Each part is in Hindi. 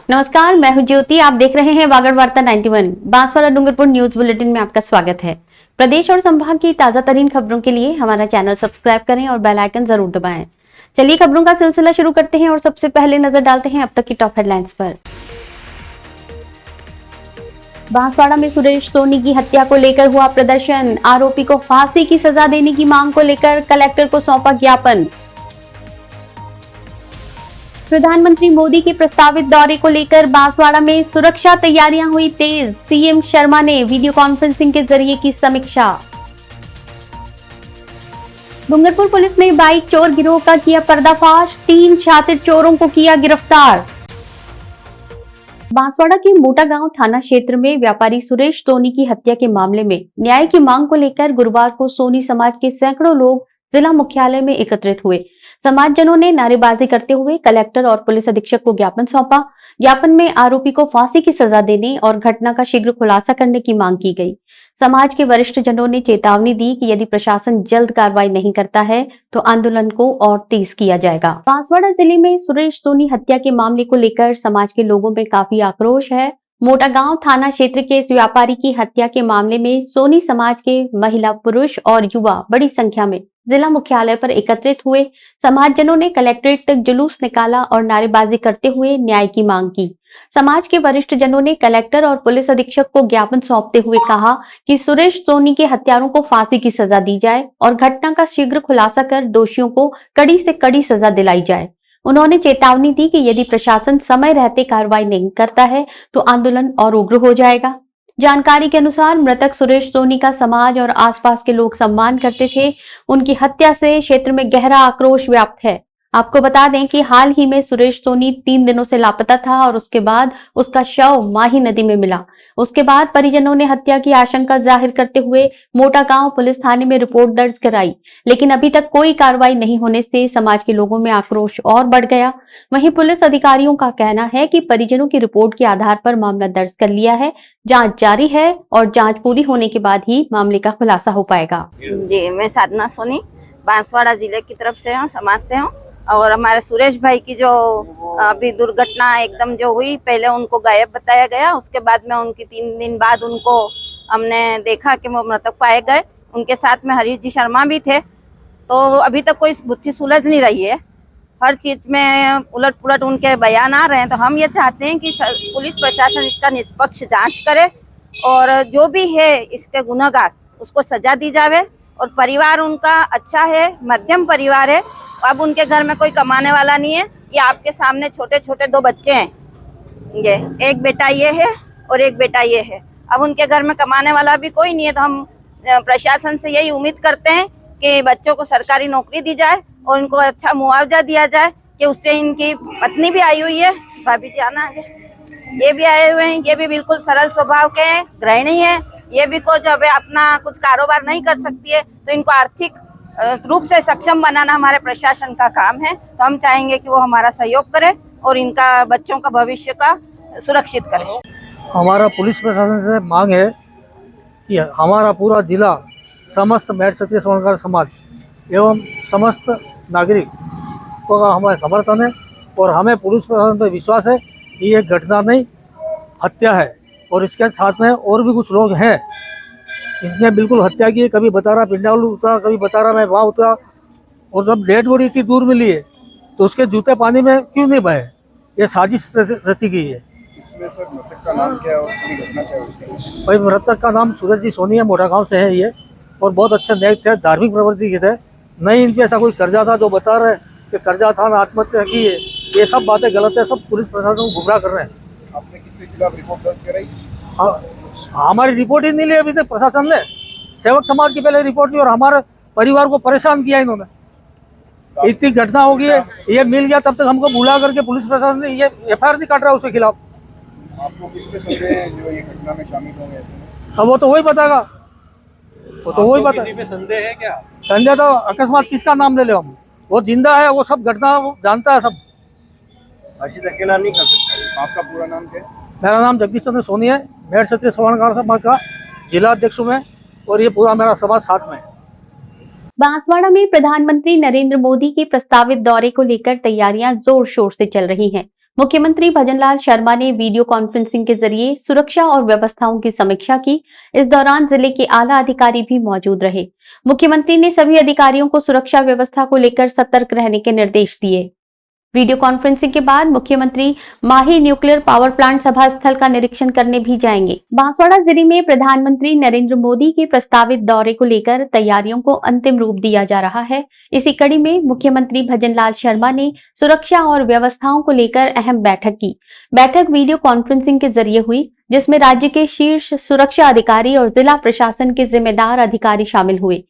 नमस्कार, मैं हूं ज्योति। आप देख रहे हैं वागड़ वार्ता 91। बांसवाड़ा डूंगरपुर न्यूज बुलेटिन में आपका स्वागत है। प्रदेश और संभाग की ताजा तरीन खबरों के लिए हमारा चैनल सब्सक्राइब करें और बेल आइकन जरूर दबाएं। चलिए खबरों का सिलसिला शुरू करते हैं और सबसे पहले नजर डालते हैं अब तक की टॉप हेडलाइंस पर। बांसवाड़ा में सुरेश सोनी की हत्या को लेकर हुआ प्रदर्शन। आरोपी को फांसी की सजा देने की मांग को लेकर कलेक्टर को सौंपा ज्ञापन। प्रधानमंत्री मोदी के प्रस्तावित दौरे को लेकर बांसवाड़ा में सुरक्षा तैयारियां हुई तेज। सीएम शर्मा ने वीडियो कॉन्फ्रेंसिंग के जरिए की समीक्षा। डूंगरपुर पुलिस ने बाइक चोर गिरोह का किया पर्दाफाश। 3 शातिर चोरों को किया गिरफ्तार। बांसवाड़ा के मोटा गांव थाना क्षेत्र में व्यापारी सुरेश सोनी की हत्या के मामले में न्याय की मांग को लेकर गुरुवार को सोनी समाज के सैकड़ों लोग जिला मुख्यालय में एकत्रित हुए। समाजजनों ने नारेबाजी करते हुए कलेक्टर और पुलिस अधीक्षक को ज्ञापन सौंपा। ज्ञापन में आरोपी को फांसी की सजा देने और घटना का शीघ्र खुलासा करने की मांग की गई। समाज के वरिष्ठ जनों ने चेतावनी दी कि यदि प्रशासन जल्द कार्रवाई नहीं करता है तो आंदोलन को और तेज किया जाएगा। बांसवाड़ा जिले में सुरेश सोनी हत्या के मामले को लेकर समाज के लोगों में काफी आक्रोश है। मोटा गांव थाना क्षेत्र के इस व्यापारी की हत्या के मामले में सोनी समाज के महिला, पुरुष और युवा बड़ी संख्या में जिला मुख्यालय पर एकत्रित हुए। समाजजनों ने कलेक्ट्रेट तक जुलूस निकाला और नारेबाजी करते हुए न्याय की मांग की। समाज के वरिष्ठ जनों ने कलेक्टर और पुलिस अधीक्षक को ज्ञापन सौंपते हुए कहा कि सुरेश सोनी के हत्यारों को फांसी की सजा दी जाए और घटना का शीघ्र खुलासा कर दोषियों को कड़ी से कड़ी सजा दिलाई जाए। उन्होंने चेतावनी दी कि यदि प्रशासन समय रहते कार्रवाई नहीं करता है तो आंदोलन और उग्र हो जाएगा। जानकारी के अनुसार मृतक सुरेश सोनी का समाज और आसपास के लोग सम्मान करते थे। उनकी हत्या से क्षेत्र में गहरा आक्रोश व्याप्त है। आपको बता दें कि हाल ही में सुरेश सोनी 3 दिनों से लापता था और उसके बाद उसका शव माही नदी में मिला। उसके बाद परिजनों ने हत्या की आशंका जाहिर करते हुए मोटा गांव पुलिस थाने में रिपोर्ट दर्ज कराई, लेकिन अभी तक कोई कार्रवाई नहीं होने से समाज के लोगों में आक्रोश और बढ़ गया। वहीं पुलिस अधिकारियों का कहना है कि परिजनों की रिपोर्ट के आधार पर मामला दर्ज कर लिया है। जांच जारी है और जांच पूरी होने के बाद ही मामले का खुलासा हो पाएगा। जी, मैं साधना सोनी बांसवाड़ा जिले की तरफ से हूँ, समाज से हूँ। और हमारे सुरेश भाई की जो अभी दुर्घटना एकदम जो हुई, पहले उनको गायब बताया गया, उसके बाद में उनकी 3 दिन बाद उनको हमने देखा कि वो मृतक पाए गए। उनके साथ में हरीश जी शर्मा भी थे। तो अभी तक कोई गुत्थी सुलझ नहीं रही है, हर चीज में उलट पुलट उनके बयान आ रहे हैं। तो हम ये चाहते हैं कि पुलिस प्रशासन इसका निष्पक्ष जांच करे और जो भी है इसके गुनहगार उसको सजा दी जावे। और परिवार उनका अच्छा है, मध्यम परिवार है। अब उनके घर में कोई कमाने वाला नहीं है। ये आपके सामने छोटे छोटे 2 बच्चे हैं, ये एक बेटा ये है और एक बेटा ये है। अब उनके घर में कमाने वाला भी कोई नहीं है। तो हम प्रशासन से यही उम्मीद करते हैं कि बच्चों को सरकारी नौकरी दी जाए और उनको अच्छा मुआवजा दिया जाए कि उससे इनकी पत्नी भी आई हुई है, भाभी जी आना आगे, ये भी आए हुए हैं। ये भी बिल्कुल सरल स्वभाव के हैं, गृहिणी है। ये भी कुछ अब अपना कुछ कारोबार नहीं कर सकती है, तो इनको आर्थिक रूप से सक्षम बनाना हमारे प्रशासन का काम है। तो हम चाहेंगे कि वो हमारा सहयोग करे और इनका बच्चों का भविष्य का सुरक्षित करे। हमारा पुलिस प्रशासन से मांग है कि हमारा पूरा जिला समस्त मेहर क्षत्रिय स्वर्णकार समाज एवं समस्त नागरिकों का हमारा समर्थन है और हमें पुलिस प्रशासन पर विश्वास है कि ये घटना नहीं हत्या है। और इसके साथ में और भी कुछ लोग हैं, इसने बिल्कुल हत्या की है। कभी बता रहा पिंडाल उतरा, कभी बता रहा मैं वहाँ उतरा, और जब डेड बॉडी इतनी दूर मिली है तो उसके जूते पानी में क्यों नहीं बहे? ये साजिश रची गई है। इसमें सर मृतक का नाम क्या है और पूरी घटना क्या है? भाई मृतक का नाम सूरज जी सोनी है, मोटा गांव से है ये, और बहुत अच्छे नेक थे, धार्मिक प्रवृत्ति के थे। नहीं इन पे ऐसा कोई कर्जा था जो बता रहे कि कर्जा था ना आत्महत्या की है, ये सब बातें गलत है। सब पुलिस प्रशासन को गुमराह कर रहे हैं। आपने किसके खिलाफ रिपोर्ट दर्ज कराई? हमारी रिपोर्ट ही नहीं ली अभी तक प्रशासन ने। सेवक समाज की पहले रिपोर्ट ली और हमारे परिवार को परेशान किया इन्होंने। इतनी घटना हो गई है, ये मिल गया तब तक हमको बुला करके पुलिस प्रशासन ने ये FIR नहीं काट रहा उसके खिलाफ। आपको किस पे संदेह है जो ये घटना में शामिल होंगे? अब वो तो वही बताएगा, वो तो वही बता। किसी पे संदेह है क्या? संजय तो अकस्मात किसका नाम ले ले हम, वो जिंदा है, वो सब घटना जानता है सब। अर्जित अकेला नहीं कर सकता। आपका पूरा नाम क्या है? मेरा नाम जगदीश चंद्र सोनी है, मेहर क्षत्रिय स्वर्णकार समाज का जिला अध्यक्ष हूँ मैं, और ये पूरा मेरा समाज साथ में है। बांसवाड़ा में प्रधानमंत्री नरेंद्र मोदी के प्रस्तावित दौरे को लेकर तैयारियां जोर शोर से चल रही हैं। मुख्यमंत्री भजनलाल शर्मा ने वीडियो कॉन्फ्रेंसिंग के जरिए सुरक्षा और व्यवस्थाओं की समीक्षा की। इस दौरान जिले के आला अधिकारी भी मौजूद रहे। मुख्यमंत्री ने सभी अधिकारियों को सुरक्षा व्यवस्था को लेकर सतर्क रहने के निर्देश दिए। वीडियो कॉन्फ्रेंसिंग के बाद मुख्यमंत्री माही न्यूक्लियर पावर प्लांट सभा स्थल का निरीक्षण करने भी जाएंगे। बांसवाड़ा जिले में प्रधानमंत्री नरेंद्र मोदी के प्रस्तावित दौरे को लेकर तैयारियों को अंतिम रूप दिया जा रहा है। इसी कड़ी में मुख्यमंत्री भजनलाल शर्मा ने सुरक्षा और व्यवस्थाओं को लेकर अहम बैठक की। बैठक वीडियो कॉन्फ्रेंसिंग के जरिए हुई, जिसमें राज्य के शीर्ष सुरक्षा अधिकारी और जिला प्रशासन के जिम्मेदार अधिकारी शामिल हुए।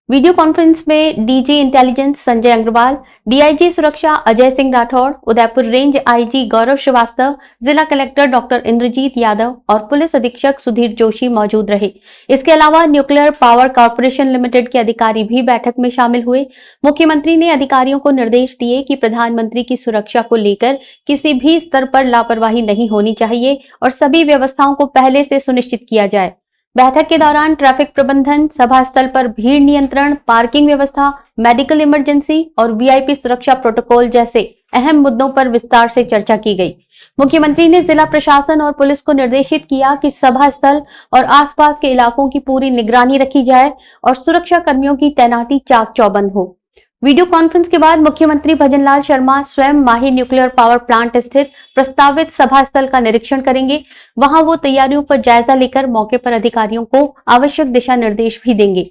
वीडियो कॉन्फ्रेंस में DG intelligence Sanjay Agarwal, DIG सुरक्षा अजय सिंह राठौड़, उदयपुर रेंज आईजी गौरव श्रीवास्तव, जिला कलेक्टर डॉक्टर इंद्रजीत यादव और पुलिस अधीक्षक सुधीर जोशी मौजूद रहे। इसके अलावा न्यूक्लियर पावर कॉर्पोरेशन लिमिटेड के अधिकारी भी बैठक में शामिल हुए। मुख्यमंत्री ने अधिकारियों को निर्देश दिए कि प्रधानमंत्री की सुरक्षा को लेकर किसी भी स्तर पर लापरवाही नहीं होनी चाहिए और सभी व्यवस्थाओं को पहले से सुनिश्चित किया जाए। बैठक के दौरान ट्रैफिक प्रबंधन, सभा स्थल पर भीड़ नियंत्रण, पार्किंग व्यवस्था, मेडिकल इमरजेंसी और वीआईपी सुरक्षा प्रोटोकॉल जैसे अहम मुद्दों पर विस्तार से चर्चा की गई। मुख्यमंत्री ने जिला प्रशासन और पुलिस को निर्देशित किया कि सभा स्थल और आसपास के इलाकों की पूरी निगरानी रखी जाए और सुरक्षा कर्मियों की तैनाती चाक चौबंद हो। वीडियो कॉन्फ्रेंस के बाद मुख्यमंत्री भजनलाल शर्मा स्वयं माही न्यूक्लियर पावर प्लांट स्थित प्रस्तावित सभा स्थल का निरीक्षण करेंगे। वहां वो तैयारियों पर जायजा लेकर मौके पर अधिकारियों को आवश्यक दिशा निर्देश भी देंगे।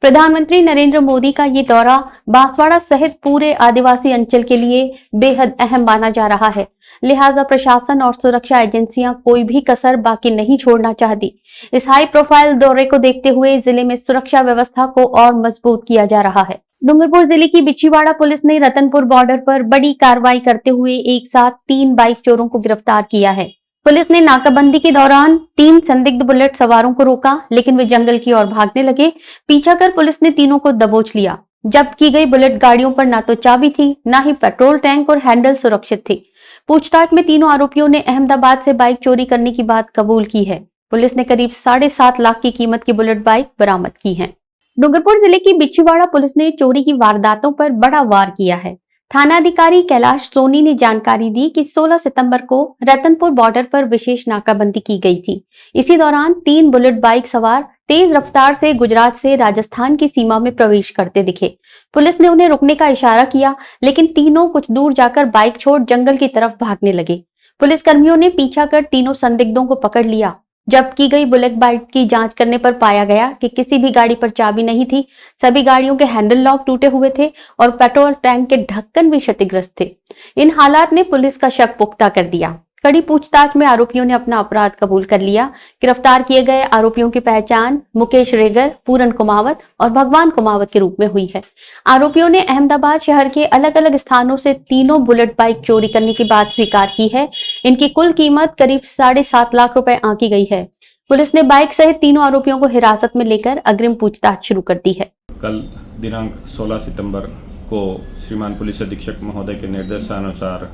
प्रधानमंत्री नरेंद्र मोदी का ये दौरा बांसवाड़ा सहित पूरे आदिवासी अंचल के लिए बेहद अहम माना जा रहा है। लिहाजा प्रशासन और सुरक्षा एजेंसियां कोई भी कसर बाकी नहीं छोड़ना चाहती। इस हाई प्रोफाइल दौरे को देखते हुए जिले में सुरक्षा व्यवस्था को और मजबूत किया जा रहा है। डूंगरपुर जिले की बिछीवाड़ा पुलिस ने रतनपुर बॉर्डर पर बड़ी कार्रवाई करते हुए एक साथ 3 बाइक चोरों को गिरफ्तार किया है। पुलिस ने नाकाबंदी के दौरान 3 संदिग्ध बुलेट सवारों को रोका, लेकिन वे जंगल की ओर भागने लगे। पीछा कर पुलिस ने तीनों को दबोच लिया। जब्त की गई बुलेट गाड़ियों पर ना तो चाबी थी, ना ही पेट्रोल टैंक और हैंडल सुरक्षित थे। पूछताछ में तीनों आरोपियों ने अहमदाबाद से बाइक चोरी करने की बात कबूल की है। पुलिस ने करीब 7.5 लाख की कीमत की बुलेट बाइक बरामद की है। डूंगरपुर जिले की बिछीवाड़ा पुलिस ने चोरी की वारदातों पर बड़ा वार किया है। थानाधिकारी कैलाश सोनी ने जानकारी दी कि 16 सितंबर को रतनपुर बॉर्डर पर विशेष नाकाबंदी की गई थी। इसी दौरान 3 बुलेट बाइक सवार तेज रफ्तार से गुजरात से राजस्थान की सीमा में प्रवेश करते दिखे। पुलिस ने उन्हें रुकने का इशारा किया, लेकिन तीनों कुछ दूर जाकर बाइक छोड़ जंगल की तरफ भागने लगे। पुलिस कर्मियों ने पीछा कर तीनों संदिग्धों को पकड़ लिया। जब्त की गई बुलेट बाइक की जांच करने पर पाया गया कि किसी भी गाड़ी पर चाबी नहीं थी। सभी गाड़ियों के हैंडल लॉक टूटे हुए थे और पेट्रोल टैंक के ढक्कन भी क्षतिग्रस्त थे। इन हालात ने पुलिस का शक पुख्ता कर दिया। कड़ी पूछताछ में आरोपियों ने अपना अपराध कबूल कर लिया। गिरफ्तार किए गए आरोपियों की पहचान मुकेश रेगर, पूरन कुमावत और भगवान कुमावत के रूप में हुई है। आरोपियों ने अहमदाबाद शहर के अलग अलग स्थानों से तीनों बुलेट बाइक चोरी करने की बात स्वीकार की है। इनकी कुल कीमत करीब 7.5 लाख रुपए आंकी गई है। पुलिस ने बाइक सहित तीनों आरोपियों को हिरासत में लेकर अग्रिम पूछताछ शुरू कर दी है। कल दिनांक 16 सितंबर को श्रीमान पुलिस अधीक्षक महोदय के निर्देशानुसार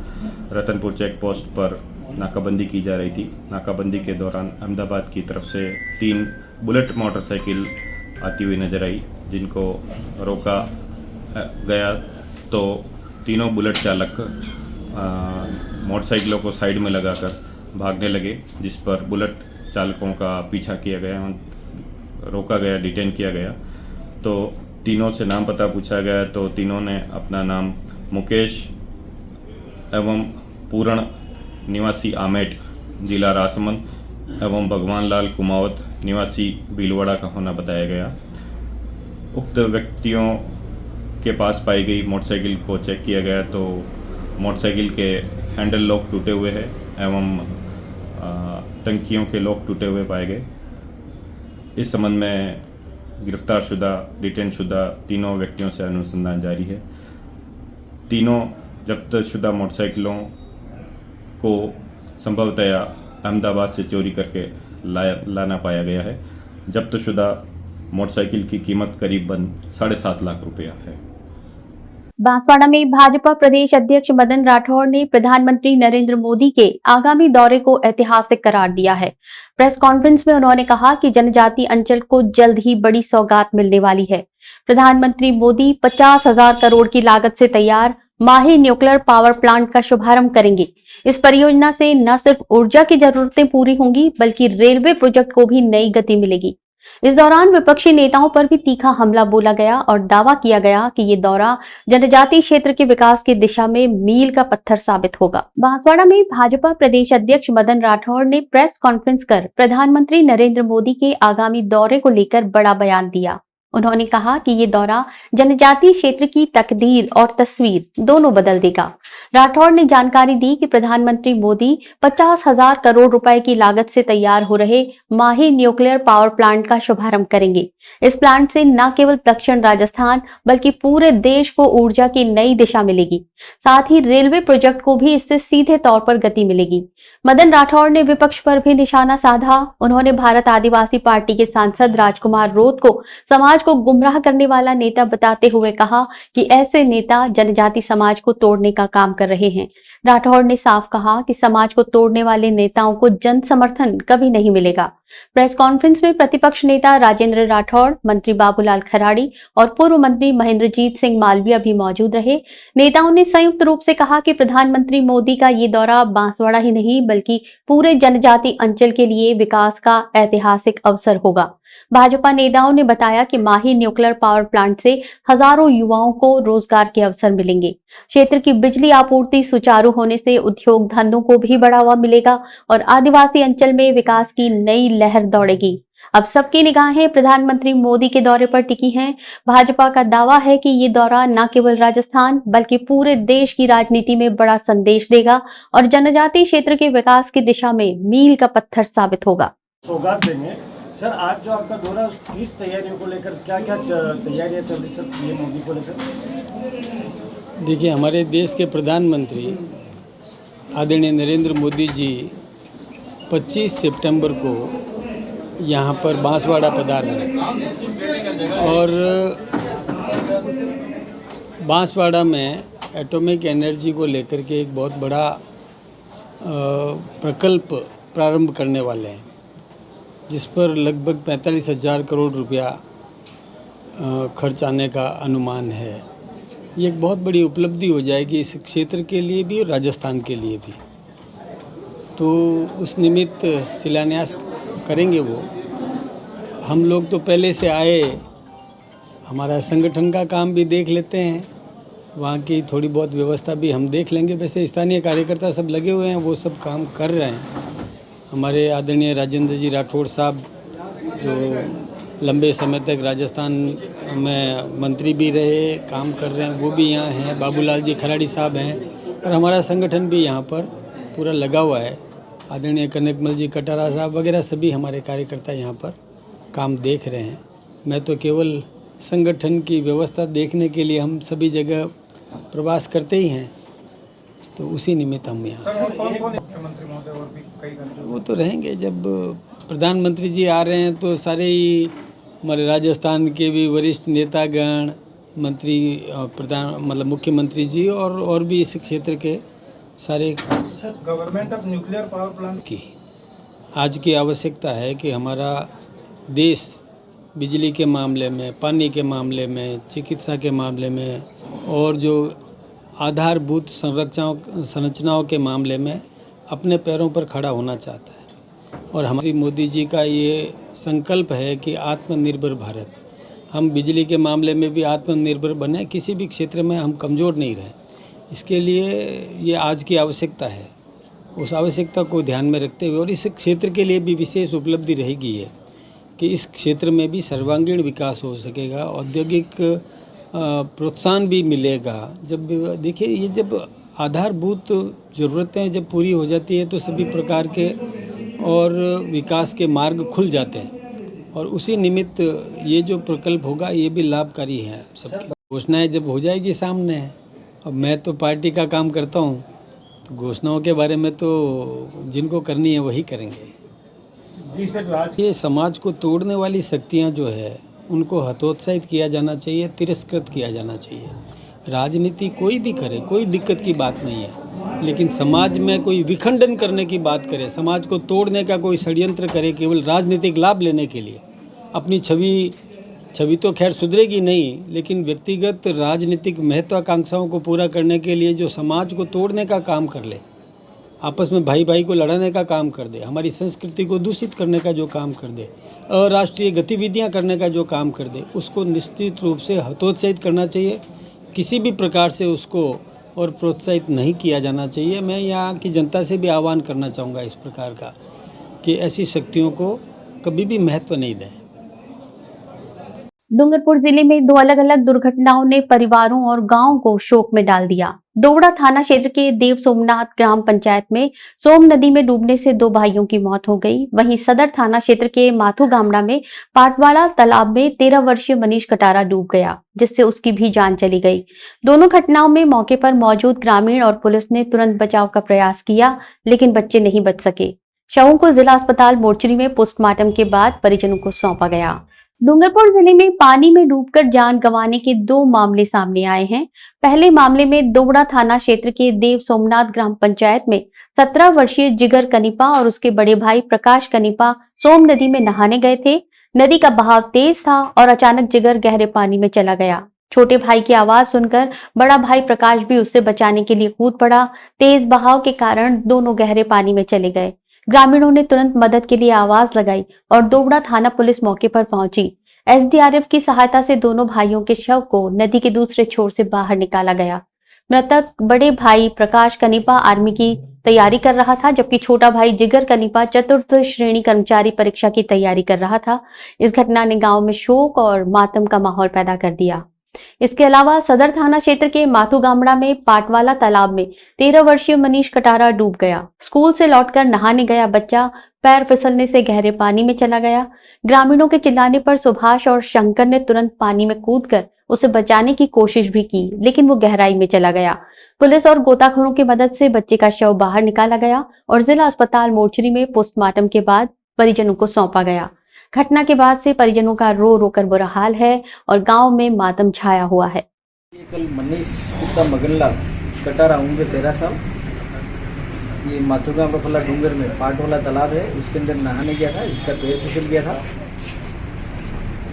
रतनपुर चेक पोस्ट पर नाकाबंदी की जा रही थी। नाकाबंदी के दौरान अहमदाबाद की तरफ से 3 बुलेट मोटरसाइकिल आती हुई नजर आई, जिनको रोका गया तो तीनों बुलेट चालक मोटरसाइकिलों को साइड में लगाकर भागने लगे, जिस पर बुलेट चालकों का पीछा किया गया, रोका गया, डिटेन किया गया। तो तीनों से नाम पता पूछा गया तो तीनों ने अपना नाम मुकेश एवं पूर्ण निवासी आमेट जिला राजसमंद एवं भगवान लाल कुमावत निवासी भीलवाड़ा का होना बताया गया। उक्त व्यक्तियों के पास पाई गई मोटरसाइकिल को चेक किया गया तो मोटरसाइकिल के हैंडल लॉक टूटे हुए हैं एवं टंकियों के लॉक टूटे हुए पाए गए। इस संबंध में गिरफ्तारशुदा डिटेनशुदा तीनों व्यक्तियों से अनुसंधान जारी है। तीनों जब्तशुदा मोटरसाइकिलों को संभवतया अहमदाबाद से चोरी करके लाना पाया गया है। जब्तशुदा मोटरसाइकिल की कीमत करीबन 7.5 लाख रुपया है। बांसवाड़ा में भाजपा प्रदेश अध्यक्ष मदन राठौड़ ने प्रधानमंत्री नरेंद्र मोदी के आगामी दौरे को ऐतिहासिक करार दिया है। प्रेस कॉन्फ्रेंस में उन्होंने कहा कि जनजातीय अंचल को जल्द ही बड़ी सौगात मिलने वाली है। प्रधानमंत्री मोदी 50,000 करोड़ की लागत से तैयार माही न्यूक्लियर पावर प्लांट का शुभारंभ करेंगे। इस परियोजना से न सिर्फ ऊर्जा की जरूरतें पूरी होंगी बल्कि रेलवे प्रोजेक्ट को भी नई गति मिलेगी। इस दौरान विपक्षी नेताओं पर भी तीखा हमला बोला गया और दावा किया गया कि ये दौरा जनजातीय क्षेत्र के विकास की दिशा में मील का पत्थर साबित होगा। बांसवाड़ा में भाजपा प्रदेश अध्यक्ष मदन राठौड़ ने प्रेस कॉन्फ्रेंस कर प्रधानमंत्री नरेंद्र मोदी के आगामी दौरे को लेकर बड़ा बयान दिया। उन्होंने कहा कि ये दौरा जनजातीय क्षेत्र की तकदीर और तस्वीर दोनों बदल देगा। राठौड़ ने जानकारी दी कि प्रधानमंत्री मोदी 50,000 करोड़ रुपए की लागत से तैयार हो रहे माही न्यूक्लियर पावर प्लांट का शुभारंभ करेंगे। इस प्लांट से न केवल दक्षिण राजस्थान बल्कि पूरे देश को ऊर्जा की नई दिशा मिलेगी। साथ ही रेलवे प्रोजेक्ट को भी इससे सीधे तौर पर गति मिलेगी। मदन राठौड़ ने विपक्ष पर भी निशाना साधा। उन्होंने भारत आदिवासी पार्टी के सांसद राजकुमार रोत को समाज को गुमराह करने वाला नेता बताते हुए कहा कि ऐसे नेता जनजाति समाज को तोड़ने का काम कर रहे हैं। राठौड़ ने साफ कहा कि समाज को तोड़ने वाले नेताओं को जन समर्थन कभी नहीं मिलेगा। प्रेस कॉन्फ्रेंस में प्रतिपक्ष नेता राजेंद्र राठौड़, मंत्री बाबूलाल खराड़ी और पूर्व मंत्री महेंद्रजीत सिंह मालवीय भी मौजूद रहे। नेताओं ने संयुक्त रूप से कहा कि प्रधानमंत्री मोदी का ये दौरा बांसवाड़ा ही नहीं बल्कि पूरे जनजाति अंचल के लिए विकास का ऐतिहासिक अवसर होगा। भाजपा नेताओं ने बताया कि माही न्यूक्लियर पावर प्लांट से हजारों युवाओं को रोजगार के अवसर मिलेंगे। क्षेत्र की बिजली आपूर्ति सुचारू होने से उद्योग धंधों को भी बढ़ावा मिलेगा और आदिवासी अंचल में विकास की नई लहर दौड़ेगी। अब सबकी निगाहें प्रधानमंत्री मोदी के दौरे पर टिकी हैं। भाजपा का दावा है कि ये दौरा न केवल राजस्थान बल्कि पूरे देश की राजनीति में बड़ा संदेश देगा और जनजातीय क्षेत्र के विकास की दिशा में मील का पत्थर साबित होगा। सौगात देंगे सर। आज जो आपका दौरा किस तैयारियों को लेकर, क्या क्या तैयारियां चल रही सर ये मोदी को लेकर? देखिए, हमारे देश के प्रधानमंत्री आदरणीय नरेंद्र मोदी जी 25 सितंबर को यहाँ पर बांसवाड़ा पधार रहे और बांसवाड़ा में एटॉमिक एनर्जी को लेकर के एक बहुत बड़ा प्रकल्प प्रारंभ करने वाले हैं, जिस पर लगभग 45,000 करोड़ रुपया खर्च आने का अनुमान है। ये एक बहुत बड़ी उपलब्धि हो जाएगी इस क्षेत्र के लिए भी और राजस्थान के लिए भी। तो उस निमित्त शिलान्यास करेंगे वो। हम लोग तो पहले से आए, हमारा संगठन का काम भी देख लेते हैं, वहाँ की थोड़ी बहुत व्यवस्था भी हम देख लेंगे। वैसे स्थानीय कार्यकर्ता सब लगे हुए हैं, वो सब काम कर रहे हैं। हमारे आदरणीय राजेंद्र जी राठौड़ साहब जो लंबे समय तक राजस्थान में मंत्री भी रहे, काम कर रहे हैं, वो भी यहाँ हैं। बाबूलाल जी खराड़ी साहब हैं और हमारा संगठन भी यहाँ पर पूरा लगा हुआ है। आदरणीय कनकमल जी कटारा साहब वगैरह सभी हमारे कार्यकर्ता यहाँ पर काम देख रहे हैं। मैं तो केवल संगठन की व्यवस्था देखने के लिए हम सभी जगह प्रवास करते ही हैं, तो उसी निमित्त हम यहाँ वो तो रहेंगे। जब प्रधानमंत्री जी आ रहे हैं तो सारे ही हमारे राजस्थान के भी वरिष्ठ नेतागण, मंत्री, प्रधान मुख्यमंत्री जी और भी इस क्षेत्र के सारे। Sir, government of nuclear power plant की आज की आवश्यकता है कि हमारा देश बिजली के मामले में, पानी के मामले में, चिकित्सा के मामले में और जो आधारभूत संरचनाओं के मामले में अपने पैरों पर खड़ा होना चाहता है। और हमारी मोदी जी का ये संकल्प है कि आत्मनिर्भर भारत, हम बिजली के मामले में भी आत्मनिर्भर बने, किसी भी क्षेत्र में हम कमज़ोर नहीं रहें। इसके लिए ये आज की आवश्यकता है। उस आवश्यकता को ध्यान में रखते हुए और इस क्षेत्र के लिए भी विशेष उपलब्धि रहेगी है कि इस क्षेत्र में भी सर्वांगीण विकास हो सकेगा, औद्योगिक प्रोत्साहन भी मिलेगा। जब देखिए, ये जब आधारभूत ज़रूरतें जब पूरी हो जाती है तो सभी प्रकार के और विकास के मार्ग खुल जाते हैं और उसी निमित्त ये जो प्रकल्प होगा ये भी लाभकारी है सबके। घोषणाएं जब हो जाएगी सामने, अब मैं तो पार्टी का काम करता हूँ, तो घोषणाओं के बारे में तो जिनको करनी है वही करेंगे। जी सर, ये समाज को तोड़ने वाली शक्तियाँ जो है उनको हतोत्साहित किया जाना चाहिए, तिरस्कृत किया जाना चाहिए। राजनीति कोई भी करे, कोई दिक्कत की बात नहीं है, लेकिन समाज में कोई विखंडन करने की बात करे, समाज को तोड़ने का कोई षड्यंत्र करे केवल राजनीतिक लाभ लेने के लिए, अपनी छवि छवि तो खैर सुधरेगी नहीं, लेकिन व्यक्तिगत राजनीतिक महत्वाकांक्षाओं को पूरा करने के लिए जो समाज को तोड़ने का काम कर ले, आपस में भाई भाई को लड़ाने का काम कर दे, हमारी संस्कृति को दूषित करने का जो काम कर दे, अराष्ट्रीय गतिविधियां करने का जो काम कर दे, उसको निश्चित रूप से हतोत्साहित करना चाहिए। किसी भी प्रकार से उसको और प्रोत्साहित नहीं किया जाना चाहिए। मैं यहाँ की जनता से भी आह्वान करना चाहूँगा इस प्रकार का कि ऐसी शक्तियों को कभी भी महत्व नहीं दें। डूंगरपुर जिले में दो अलग अलग दुर्घटनाओं ने परिवारों और गांवों को शोक में डाल दिया। दोवड़ा थाना क्षेत्र के देव सोमनाथ ग्राम पंचायत में सोम नदी में डूबने से दो भाइयों की मौत हो गई। वहीं सदर थाना क्षेत्र के माथू गामड़ा में पाटवाड़ा तालाब में 13 वर्षीय मनीष कटारा डूब गया, जिससे उसकी भी जान चली गई। दोनों घटनाओं में मौके पर मौजूद ग्रामीण और पुलिस ने तुरंत बचाव का प्रयास किया, लेकिन बच्चे नहीं बच सके। शवों को जिला अस्पताल मोर्चरी में पोस्टमार्टम के बाद परिजनों को सौंपा गया। डूंगरपुर जिले में पानी में डूबकर जान गंवाने के दो मामले सामने आए हैं। पहले मामले में दोवड़ा थाना क्षेत्र के देव सोमनाथ ग्राम पंचायत में 17 वर्षीय जिगर कनिपा और उसके बड़े भाई प्रकाश कनिपा सोम नदी में नहाने गए थे। नदी का बहाव तेज था और अचानक जिगर गहरे पानी में चला गया। छोटे भाई की आवाज सुनकर बड़ा भाई प्रकाश भी उससे बचाने के लिए कूद पड़ा। तेज बहाव के कारण दोनों गहरे पानी में चले गए। ग्रामीणों ने तुरंत मदद के लिए आवाज लगाई और दोवड़ा थाना पुलिस मौके पर पहुंची। एसडीआरएफ की सहायता से दोनों भाइयों के शव को नदी के दूसरे छोर से बाहर निकाला गया। मृतक बड़े भाई प्रकाश कनिपा आर्मी की तैयारी कर रहा था, जबकि छोटा भाई जिगर कनिपा चतुर्थ श्रेणी कर्मचारी परीक्षा की तैयारी कर रहा था। इस घटना ने गांव में शोक और मातम का माहौल पैदा कर दिया। इसके अलावा सदर थाना क्षेत्र के माथू गामड़ा में पाटवाला तालाब में 13 वर्षीय मनीष कटारा डूब गया। स्कूल से लौटकर नहाने गया बच्चा पैर फिसलने से गहरे पानी में चला गया। ग्रामीणों के चिल्लाने पर सुभाष और शंकर ने तुरंत पानी में कूदकर उसे बचाने की कोशिश भी की, लेकिन वो गहराई में चला गया। पुलिस और गोताखोरों की मदद से बच्चे का शव बाहर निकाला गया और जिला अस्पताल मोर्चरी में पोस्टमार्टम के बाद परिजनों को सौंपा गया। घटना के बाद से परिजनों का रो रो कर बुरा हाल है और गांव में मातम छाया हुआ है। ये कल मनीष कुत्ता मगनलाल कटारा उम्र 13 साल, ये माथुगा बफला डूंगर में पाटवाला तालाब है, उसके अंदर नहाने गया था। इसका पैर फिसल गया था,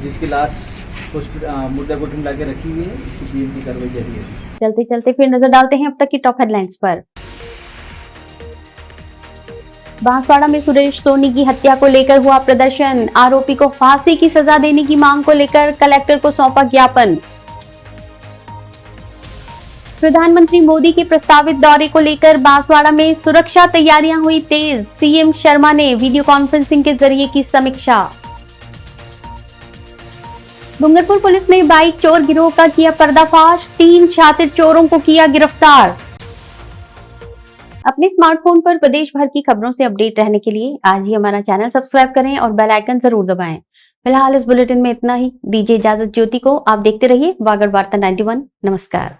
जिसकी लाश मुर्दा कोठी में लाके रखी हुई है। इसकी पीएम की कार्रवाई जारी है। चलते चलते फिर नजर डालते हैं अब तक की टॉप हेडलाइंस पर। बांसवाड़ा में सुरेश सोनी की हत्या को लेकर हुआ प्रदर्शन। आरोपी को फांसी की सजा देने की मांग को लेकर कलेक्टर को सौंपा ज्ञापन। प्रधानमंत्री मोदी के प्रस्तावित दौरे को लेकर बांसवाड़ा में सुरक्षा तैयारियां हुई तेज। सीएम शर्मा ने वीडियो कॉन्फ्रेंसिंग के जरिए की समीक्षा। डूंगरपुर पुलिस ने बाइक चोर गिरोह का किया पर्दाफाश। 3 शातिर चोरों को किया गिरफ्तार। अपने स्मार्टफोन पर प्रदेश भर की खबरों से अपडेट रहने के लिए आज ही हमारा चैनल सब्सक्राइब करें और बेल आइकन जरूर दबाएं। फिलहाल इस बुलेटिन में इतना ही। दीजिए इजाजत ज्योति को। आप देखते रहिए वागड़ वार्ता 91। नमस्कार।